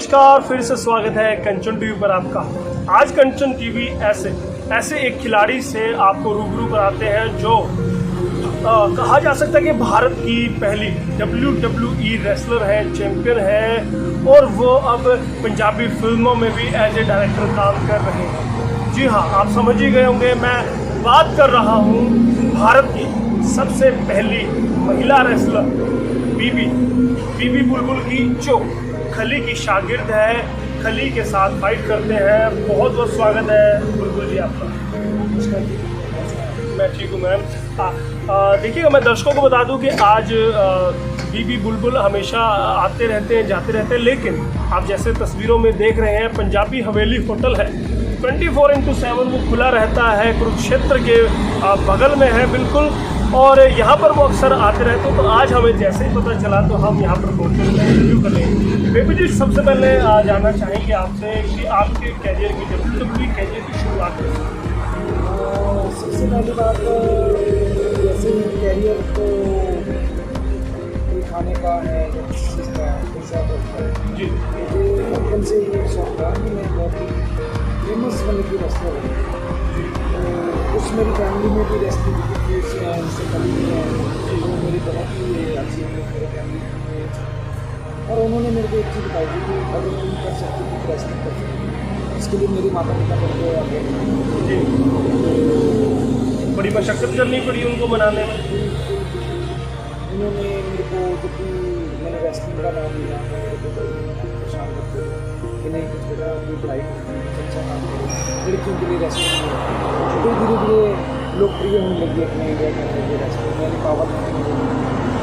नमस्कार, फिर से स्वागत है कंचन टीवी पर आपका। आज कंचन टीवी ऐसे एक खिलाड़ी से आपको रूबरू कराते हैं जो कहा जा सकता है कि भारत की पहली WWE रेसलर है, चैंपियन है और वो अब पंजाबी फिल्मों में भी एज ए डायरेक्टर काम कर रहे हैं। जी हाँ, आप समझ ही गए होंगे, मैं बात कर रहा हूँ भारत की सबसे पहली महिला रेसलर बीबी बुलबुल की, जो खली की शागिर्द है, खली के साथ फाइट करते हैं। बहुत बहुत स्वागत है बुलबुल जी आपका। मैं ठीक हूँ मैम। देखिएगा, मैं दर्शकों को बता दूं कि आज बीबी बुलबुल हमेशा आते रहते हैं, जाते रहते हैं, लेकिन आप जैसे तस्वीरों में देख रहे हैं, पंजाबी हवेली होटल है, 24x7 वो खुला रहता है, कुरुक्षेत्र के बगल में है बिल्कुल, और यहाँ पर वो अक्सर आते रहते हैं। तो आज हमें जैसे ही पता चला तो हम यहाँ पर पहुँचे, इंटरव्यू कर लेंगे। बेबी जी, सबसे पहले जानना चाहेंगे आपसे कि आपके कैरियर की WWE कैरियर की शुरुआत कैसे? सबसे पहली बात जैसे कैरियर तो खाने का है, जी, मुझे बचपन से ये शौक था कि मैं बहुत ही फेमस बनने की रेसलर हूँ। तो उस मेरी फैमिली में भी रेसलिंग की फील्ड से हैं, उनसे कभी है, तो मेरी बहुत ही अच्छी है मेरे फैमिली में। और उन्होंने मेरे को एक चीज़ बताई थी कि अगर तुम कर सकते हो तो रेसलिंग कर सकते हो। इसके लिए मेरे माता पिता मेरे को आगे जी, बड़ी मशक्क़त करनी पड़ी उनको बनाने में। उन्होंने मेरे को जब भी मैंने रेसलिंग का नाम लिया, मेरे को परेशान करते कि नहीं कुछ बेटा अपनी पढ़ाई अच्छा काम करो, लड़कियों के लिए रेसलिंग है। तो धीरे धीरे लोकप्रिय होने लगी अपने इंडिया के अंदर रेसलिंग, मैंने पावर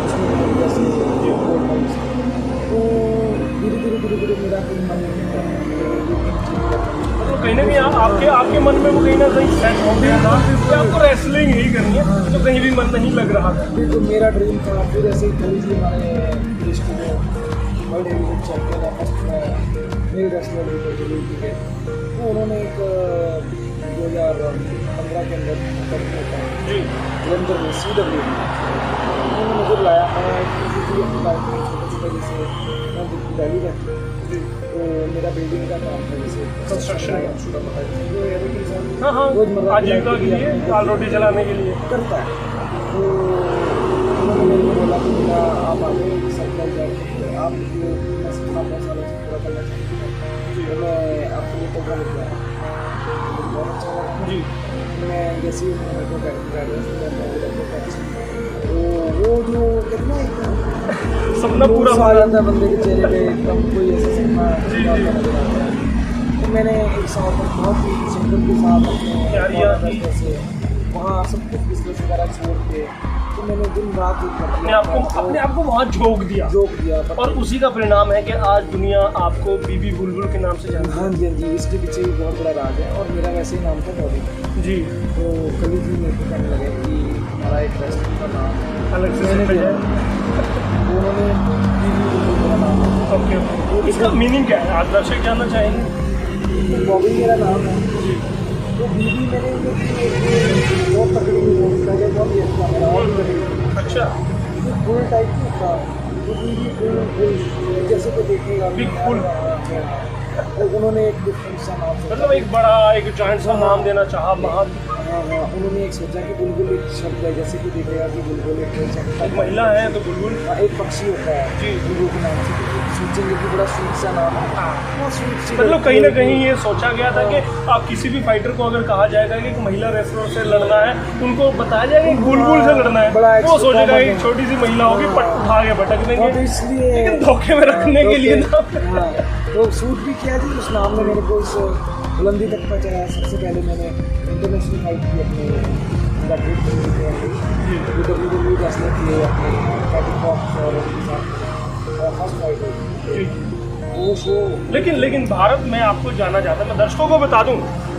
उसमें तो धीरे धीरे मेरा कोई मन तो कहीं ना कहीं आपके मन में वो कहीं ना कहीं सेट हो गया था कि आपको रेसलिंग ही करनी है, तो कहीं भी मन नहीं लग रहा था। तो मेरा ड्रीम था। फिर ऐसे ही थोड़ी सी हमारे देश के जो वर्ल्ड हेवीवेट चैंपियन है, फर्स्ट मेरे रेसलर भी थे, तो उन्होंने एक 2015 के अंदर जलंधर में CW उन्होंने मुझे बुलाया। मैं छोटे जैसे मैं दिल्ली रहती हूँ, तो मेरा बिल्डिंग का काम था, जैसे कंस्ट्रक्शन हाँ रोजमर्रा आजीविका के लिए, दाल रोटी चलाने के लिए करता है। तो उन्होंने मेरे को बोला कि बेटा आप आगे सरकार जाए, आप जो 15 सालों से पूरा करना चाहते हैं, तो मैं आपके लिए तोहफा लेके आया। मुझे बहुत अच्छा लगा जी। मैं जैसे ही मेरे को तो वो जो कितना एक सपना पूरा आ जाता है बंदे के चेहरे पे, एकदम कोई ऐसा सपना। तो मैंने एक साल तक बहुत ही सिंपल के साथ अपने वहाँ सब कुछ बिजनेस वगैरह छोड़ के, तो मैंने दिन रात अपने आप को वहाँ झोंक दिया और उसी का परिणाम है कि आज दुनिया आपको बीबी बुलबुल के नाम से जानती है। हाँ जी, इसके पीछे भी बहुत बड़ा राज है। और मेरा वैसे ही नाम था बॉबी जी। तो कभी भी मेरे को कहने लगे कि हमारा एक रेस्टोरेंट का नाम अलग से उन्होंने बीबी बुलबुल का नाम। ओके, इसका मीनिंग क्या है, आप दर्शक जानना चाहेंगे? बॉबी मेरा नाम है, तो बीबी मैंने बहुत तकड़ी पहले बहुत ये था मेरा और तकड़ी। अच्छा, फुल टाइप की था, तो बीबी फुल जैसे को देखेगा बिग फुल, तो उन्होंने एक डिफरेंट सा नाम, मतलब एक बड़ा एक जॉइंट सा नाम देना चाहा। हाँ, उन्होंने एक सोचा कि बुलबुल एक शब्द है, जैसे कि देखेगा कि बुलबुल एक महिला है तो बुलबुल एक पक्षी होता है जी, बुलबुल के नाम से सोचेंगे कि बड़ा स्वीट सा नाम है। मतलब कहीं ना कहीं ये सोचा गया था कि आप किसी भी फाइटर को अगर कहा जाएगा कि एक महिला रेसलर से लड़ना है, उनको बताया जाएगा कि बुलबुल से लड़ना है, वो सोचेगा कि छोटी सी महिला होगी, उठा के भटक देंगे, इसलिए धोखे में रखने के लिए ना। तो सूट भी किया जी, उस नाम ने मेरे को इस बुलंदी तक पहुँचाया। सबसे पहले मैंने इंटरनेशनल फाइट की अपने WWE रेसलर किए अपने और फर्स्ट फाइट हुई वो शो। लेकिन भारत में आपको जाना जाता है, मैं दर्शकों को बता दूं,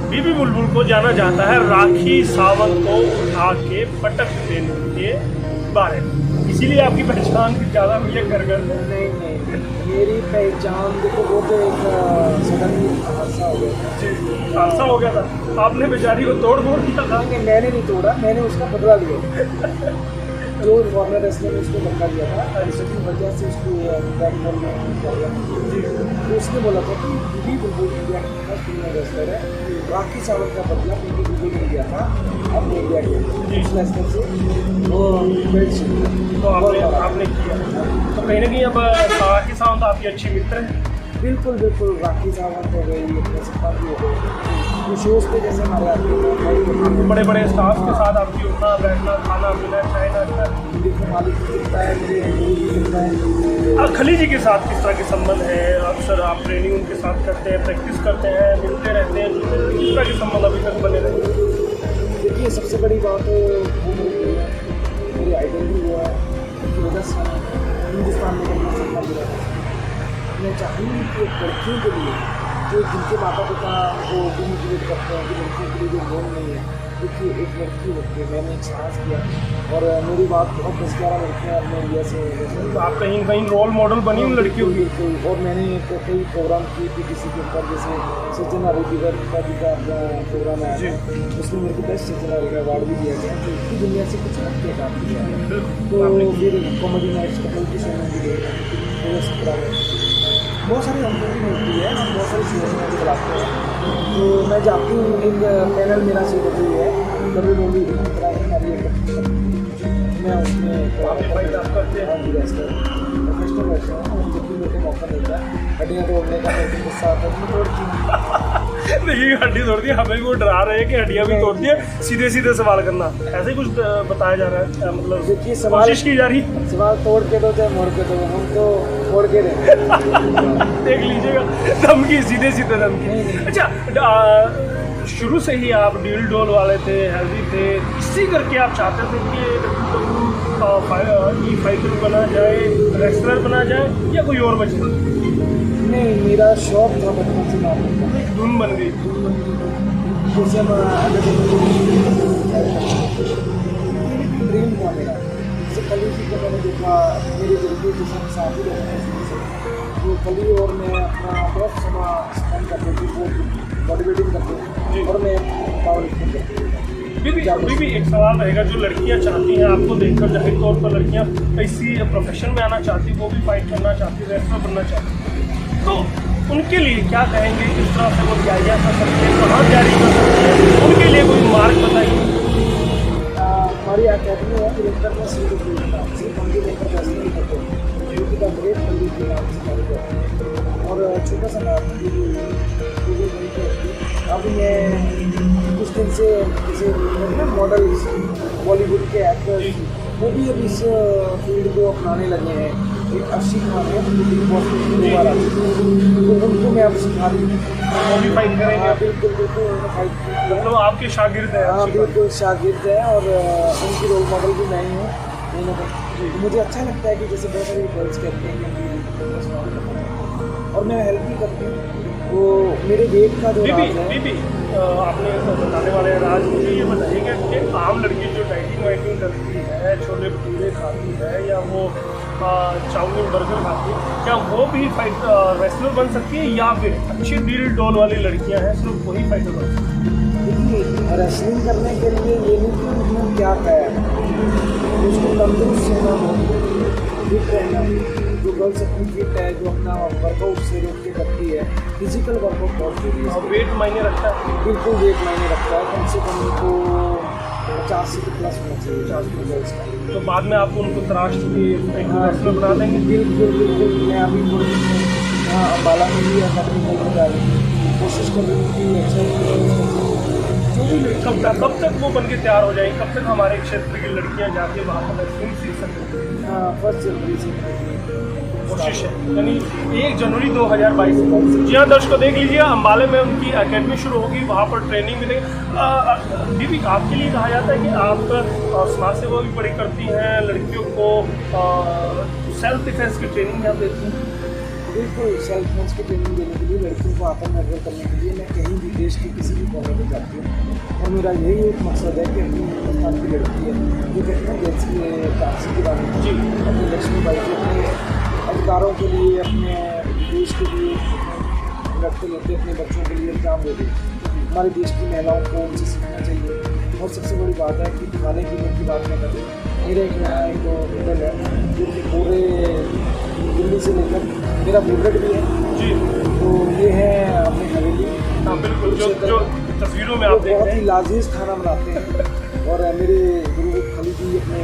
बीबी बुलबुल को जाना जाता है राखी सावंत को उठा के पटक देने के बारे में, इसीलिए आपकी पहचान ज़्यादा हुई है घर घर। नहीं, मेरी पहचान देखो, वो तो एक सडन हादसा हो गया जी, हादसा हो गया था, आपने बेचारी को तोड़ दिया था। मैंने नहीं तोड़ा, मैंने उसका बदला लिया। जो फॉरनर रेसलर ने उसको धक्का दिया था जिसकी वजह से उसको बैक बॉल में प्रॉब्लम थी। तो उसने बोला था कि बीबी बुलबुल इंडिया की फर्स्ट फीमेल रेसलर है। राखी सावंत का बदला बीबी बुलबुल ने दिया था अपने इंडिया के इस रेसलर से वो बेल्ट से। तो आपने किया, तो कहीं ना कहीं अब राखी सावंत आपकी अच्छी मित्र है। बिल्कुल बिल्कुल, राखी सावंत हो गई, अपने सपा भी हो गई, तो शोज़ पे जैसे हमारे आते हैं बड़े बड़े स्टाफ के साथ आपकी उठना बैठना खाना पीना चाय नाश्ता। देखो मालिक भी दिखता है, मेरे गुरु भी दिखता है। खली जी के साथ किस तरह के संबंध है? अक्सर आप ट्रेनिंग उनके साथ करते हैं, प्रैक्टिस करते हैं, मिलते रहते हैं, किस तरह के संबंध अभी तक बने रहे? देखिए सबसे बड़ी बात वो मेरी आइडल भी हुआ है, उनकी वजह से हिंदुस्तान में करना सपना पूरा है। मैं चाहूँगी कि लड़कियों के लिए जो जिनके माता पिता को डिमोटिवेट करते हैं कि लड़कियों के लिए जो लोन नहीं है, देखिए एक लड़की होती है, मैंने एक साहस किया और मेरी बात बहुत 10-11 लड़कियाँ अपने इंडिया से तो आप कहीं कहीं रोल मॉडल बनी उन लड़कियों की। बिल्कुल, और मैंने कई प्रोग्राम किए PTC के ऊपर, जैसे सचिन हरिदिगर का भी का प्रोग्राम आया था, उसमें मेरे को बेस्ट सचिन हरि का अवार्ड भी दिया गया, तो इसकी दुनिया से कुछ हट के काम किया है। तो फिर कॉमेडी नाइट्स कपल की शो में भी गए, बहुत सारी ऑपॉर्चुनिटी मिलती है, हम बहुत सारी चीज़ें में चलाते हैं। तो मैं जाती हूँ, एक पैनल मेरा सीरीज है कभी मूवी मैं उसमें प्रोफेशनल बैठता हूँ, जब भी मेरे को मौका मिलता है हड्डियाँ तोड़ने का मेरे को गुस्सा आता है मैं तोड़ती हूँ। देखिए हड्डी तोड़ती है, हमें भी वो डरा रहे हैं कि हड्डियाँ भी तोड़ती है, सीधे सीधे सवाल करना ऐसे ही कुछ बताया जा रहा है, मतलब देखिए सवाल कोशिश की जा रही है। सवाल तोड़ के दो चाहे मोड़ के दो, हम तो फोड़ के देख लीजिएगा धमकी, सीधे सीधे धमकी। अच्छा, शुरू से ही आप डील डोल वाले थे, हेल्दी थे, इसी करके आप चाहते थे कि ई फाइटर बना जाए, रेसलर बना जाए, या कोई और वजह? नहीं, मेरा शौक था बचपन से नाम का, एक धुन बन गई। जैसे हम ड्रीम था मेरा, जैसे कली जी को मैंने देखा, मेरे जल्दी जैसे हम शादी रहते हैं, तो कली और मैं अपना बहुत समय स्पेंड करते थे, वो बॉडी बिल्डिंग करते थे और मैं पावर लिफ्टिंग करती थी। अभी भी एक सवाल रहेगा, जो लड़कियां चाहती हैं आपको देखकर, जाहिर तौर पर लड़कियां इसी प्रोफेशन में आना चाहती, वो भी फाइट करना चाहती, रेसलर बनना चाहती, तो उनके लिए क्या कहेंगे? किस तरह से वो तैयारियाँ कर सकते हैं, कहाँ तैयारी कर सकते हैं, उनके लिए कोई मार्ग बताइए। हमारी अकेडमी है director में सिर्फ हम भी लेकर पैसे नहीं करते, यूपी का ग्रेट पंडित के नाम से हमारी करते हैं, और छोटा सा नाम गूगल वहीं पर। अभी मैं कुछ दिन से जैसे मॉडल्स, बॉलीवुड के एक्टर्स, वो भी अब इस फील्ड को अपनाने लगे हैं। एक अर्शी खान है, बिग बॉस में 2 बार आती है, तो उनको मैं अब सिखा रही हूँ, वो भी फाइट करेंगे। हाँ बिल्कुल बिल्कुल, उन्होंने फाइट की है, मतलब आपके शागिर्द हैं? हाँ बिल्कुल शागिर्द है, और उनकी रोल मॉडल भी मैं ही हूँ। मुझे अच्छा लगता है कि जैसे बहुत सारे गर्ल्स कहते हैं कि और मैं हेल्प भी करती हूँ, वो मेरे वेट का जो राज है। आपने बताने वाले राज, मुझे ये बताइएगा कि आम लड़की जो डाइटिंग वाइटिंग करती है, छोले भटूरे खाती है, या वो चाउमीन बर्गर खाती है, क्या वो भी फाइट रेसलर बन सकती है, या फिर अच्छी डील डोल वाली लड़कियां हैं सिर्फ वही फाइटर बन सकती है? देखिए रेसलिंग करने के लिए ये नहीं कि उसने क्या खाया है, उसको तंदुरुस्त होना हो, फिट रहना, जो गर्ल्स अपनी फिट है, जो अपना वर्कआउट से रोक के करती है, फिजिकल वर्कआउट बहुत जरूरी है। वेट मायने रखता है? बिल्कुल वेट मायने रखता है, कम से कम उनको 50 से प्लस होना चाहिए, 50 गर्ल्स का। तो बाद में आप उनको तराश के एक रेसलर बना देंगे? बिल्कुल बिल्कुल, मैं अभी थोड़ी हाँ अम्बाला में भी अकेडमी में जा रही हूँ, कोशिश कर रही हूँ कि अच्छा कब तक वो बन के तैयार हो जाएंगे? कब तक हमारे क्षेत्र की लड़कियां जाके वहाँ पर रेसलिंग सीख सकती हैं? हाँ 1 जनवरी से कोशिश है, यानी 1 जनवरी 2022 से। जी हाँ दर्शकों, देख लीजिए अम्बाले में उनकी एकेडमी शुरू होगी, वहाँ पर ट्रेनिंग मिलेगी। दीदी, आपके लिए कहा जाता है कि आप समाज सेवा भी बड़ी करती हैं, लड़कियों को सेल्फ डिफेंस की ट्रेनिंग आप देती हैं? बिल्कुल, सेल्फ डिफेंस की ट्रेनिंग देने के लिए, लड़कियों को आत्मनिर्भर करने के लिए मैं कहीं भी देश की किसी भी कोने में जाती हूँ, और मेरा यही एक मकसद है कि अपनी हिंदुस्तान की लड़की है जो कहते हैं देश की ताकसी की रानी जी, अपनी लक्ष्मीबाई जी अपने अधिकारों के लिए, अपने देश के लिए लड़ते लड़ते अपने बच्चों के लिए एग्जाम देते। हमारे देश की महिलाओं को उनसे सीखना चाहिए, और सबसे बड़ी बात है कि खाने पीने की बात नहीं करते, मेरे एक होटल है जो कि पूरे दिल्ली से लेकर मेरा बुलेट भी है। जी तो ये है अपनी हवेली। हाँ बिल्कुल, जो तस्वीरों में वो आप देख बहुत रहे ही हैं। लाजीज खाना बनाते हैं और मेरे गुरु खालिद जी अपने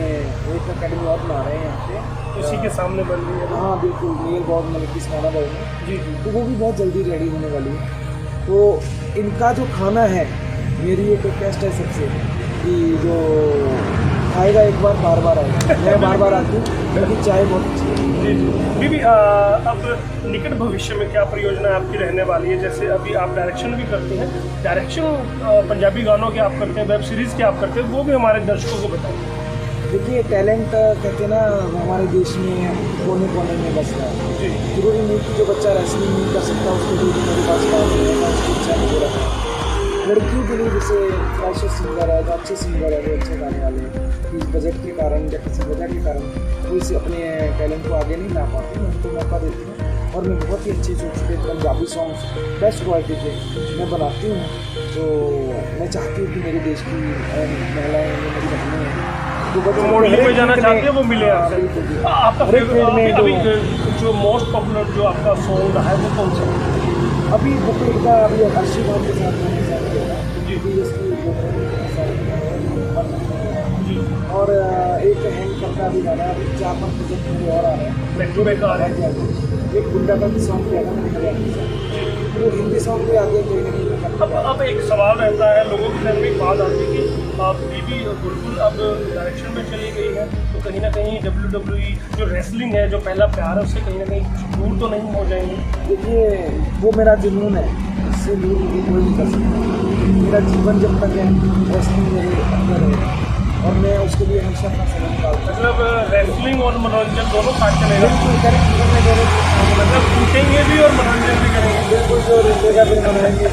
एक अकेडमी और बना रहे हैं यहाँ पे, उसी के सामने बन रही है। हाँ बिल्कुल, नियर गॉड मलिक स्माना भाई में। जी जी तो वो भी बहुत जल्दी रेडी होने वाली है। तो इनका जो खाना है, मेरी एक रिक्वेस्ट है सबसे कि जो खाएगा एक बार बार बार आएगा। मैं बार बार आती हूँ क्योंकि चाय बहुत अच्छी है। जी जी बीबी, अब निकट भविष्य में क्या परियोजना आपकी रहने वाली है? जैसे अभी आप डायरेक्शन भी करती हैं, डायरेक्शन पंजाबी गानों के आप करते हैं, वेब सीरीज़ के आप करते हैं, वो भी हमारे दर्शकों को बताएं। देखिए, टैलेंट कहते हैं ना, हमारे देश में कोने कोने में बस रहा है। जी जरूरी नहीं कि जो बच्चा रेसलिंग नहीं कर सकता उसके लिए भी मेरे पास बात है, मैं उसकी इच्छा नहीं हो रहा। लड़कियों के लिए जैसे फ्रेशर सिंगर है, जो अच्छे सिंगर है, जो अच्छे गाने वाले हैं, किसी बजट के कारण या किसी वजह के कारण वो इसे अपने टैलेंट को आगे नहीं ला पाते, मैं उनको मौका देती हूँ। और मैं बहुत ही अच्छे छोटे पंजाबी सॉन्ग्स बेस्ट क्वालिटी के मैं बनाती हूँ। तो मैं चाहती हूँ कि मेरे देश की महिलाएँ, मेरी बहनें हैं जो मॉडलिंग में जाना चाहते हैं वो मिले आपसे। बिल्कुल जी। आपका हर एक फील्ड में अभी जो मोस्ट पॉपुलर जो आपका सॉन्ग रहा है वो कौन सा है? अभी बुकलेट का अभी अर्शी खान के साथ मैंने साथ किया था जी। प्रीवियसली जी और एक हैंग करता भी गाना है, अभी 4-5 प्रोजेक्ट मेरे और आ रहे हैं। बैक टू बैक आ रहे हैं। एक गुंडा का भी सॉन्ग किया था मैंने हरियाणा के साथ, वो हिंदी सॉन्ग भी आगे कोई नहीं अब एक सवाल रहता है लोगों के मन में, एक बात आती है कि बीबी बुलबुल अब डायरेक्शन में चली गई है, तो कहीं ना कहीं WWE जो रेसलिंग है, जो पहला प्यार है, उससे कहीं ना कहीं दूर तो नहीं हो जाएंगे? देखिए, वो मेरा जुनून है, इससे दूर मुझे कोई नहीं कर सकता। मेरा जीवन जब तक है रेसलिंग मेरे अंदर है और मैं उसके लिए हमेशा अपना समय निकालता हूँ। मतलब रेसलिंग और मनोरंजन दोनों साथ चलेगा? बिल्कुल करेक्ट, जीवन में दोनों मतलब पूछेंगे भी और मनोरंजन भी करेंगे? बिल्कुल, जो रहेगा फिर मनाएंगे।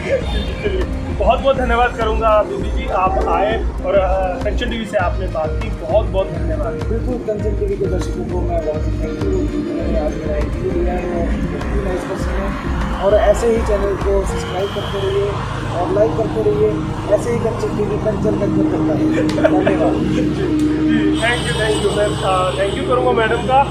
चलिए, बहुत बहुत धन्यवाद करूंगा बीबी जी, आप आए और कंचन टीवी से आपने बात की, बहुत बहुत धन्यवाद। बिल्कुल, कंचन टीवी के दर्शकों को मैं बहुत ही थैंक यू, उन्होंने आज मेरा इंटरव्यू लिया है, वो बहुत ही नाइस पर्सन है। और ऐसे ही चैनल को सब्सक्राइब करते रहिए और लाइक करते रहिए, ऐसे ही कंचन टीवी कंचन करता है। धन्यवाद जी थैंक यू मैं थैंक यू करूँगा मैडम का।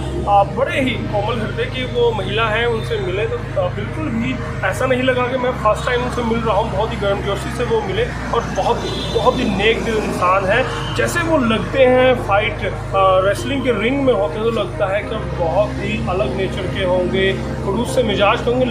बड़े ही कोमल हृदय की वो महिला हैं, उनसे मिले तो बिल्कुल भी ऐसा नहीं लगा कि मैं फर्स्ट टाइम उनसे मिल रहा हूँ। बहुत ही गर्मजोशी से वो मिले और बहुत ही नेक दिल इंसान है। जैसे वो लगते हैं फाइट रेसलिंग के रिंग में होते तो लगता है कि बहुत ही अलग नेचर के होंगे, खड़ूस से मिजाज के होंगे,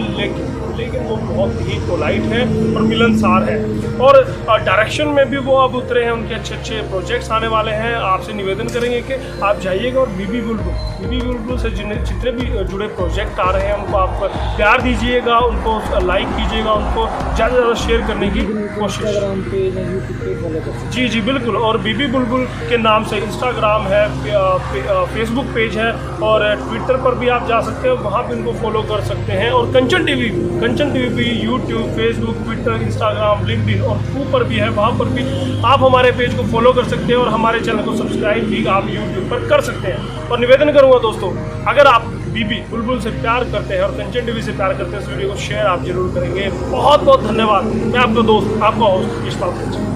लेकिन वो बहुत ही पोलाइट है और मिलनसार है। और डायरेक्शन में भी वो अब उतरे हैं, उनके अच्छे अच्छे प्रोजेक्ट्स आने वाले हैं। आपसे निवेदन करेंगे कि आप जाइएगा और बीबी बुलबुल से जितने भी जुड़े प्रोजेक्ट आ रहे हैं उनको आप प्यार दीजिएगा, उनको लाइक कीजिएगा, उनको ज़्यादा से ज़्यादा शेयर करने की कोशिश। इंस्टाग्राम पे या यूट्यूब पे फॉलो कर सकते जी बिल्कुल, और बीबी बुलबुल के नाम से इंस्टाग्राम है, फेसबुक पेज है और ट्विटर पर भी आप जा सकते हैं, वहाँ पे उनको फॉलो कर सकते हैं। और कंचन टीवी भी YouTube, Facebook, Twitter, Instagram, LinkedIn और ऊपर भी है, वहाँ पर भी आप हमारे पेज को फॉलो कर सकते हैं और हमारे चैनल को सब्सक्राइब भी आप यूट्यूब पर कर सकते हैं। और निवेदन करूँगा दोस्तों, अगर आप बीबी बुलबुल से प्यार करते हैं और कंचन टीवी से प्यार करते हैं, इस वीडियो को शेयर आप जरूर करेंगे। बहुत बहुत धन्यवाद। मैं आपका दोस्त, आपका होस्ट यशपाल कंचन।